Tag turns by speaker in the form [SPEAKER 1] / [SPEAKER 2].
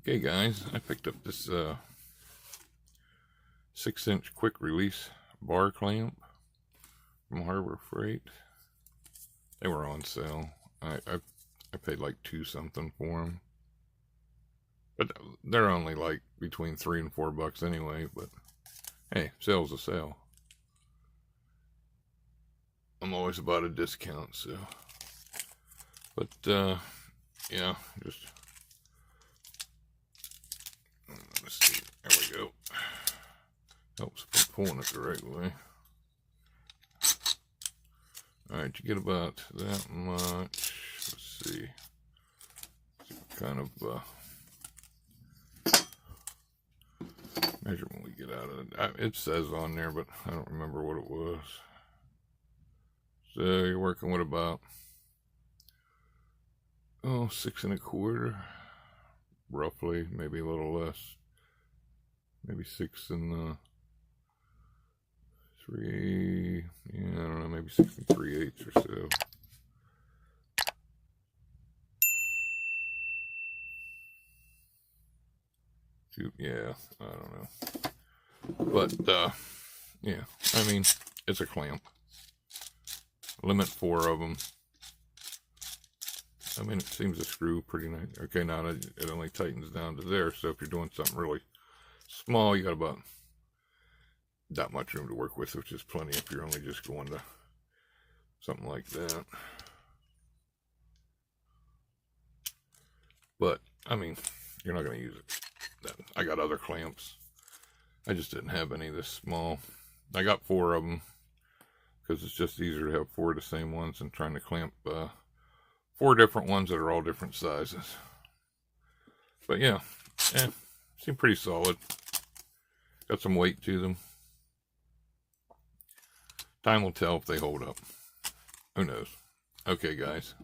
[SPEAKER 1] Okay guys, I picked up this 6-inch quick release bar clamp from Harbor Freight. They were on sale. I paid like $2 something for them, but they're only like between $3 and $4 anyway. But hey, sale's a sale. I'm always about a discount, so. But yeah, just let's see. There we go. Helps by pulling it the right way. Alright, you get about that much. Let's see. Kind of measurement we get out of it. It says on there, but I don't remember what it was. So you're working with about 6 1/4, roughly, maybe a little less. Maybe 6 and 3, yeah, I don't know, maybe 6 3/8 or so. Yeah, I don't know. But, yeah, I mean, it's a clamp. Limit 4 of them. I mean, it seems to screw pretty nice. Okay, now it only tightens down to there, so if you're doing something really small, you got about that much room to work with, which is plenty if you're only just going to something like that. But, I mean, you're not going to use it. I got other clamps. I just didn't have any this small. I got 4 of them because it's just easier to have 4 of the same ones than trying to clamp 4 different ones that are all different sizes. But yeah, seem pretty solid. Got some weight to them. Time will tell if they hold up. Who knows? Okay, guys.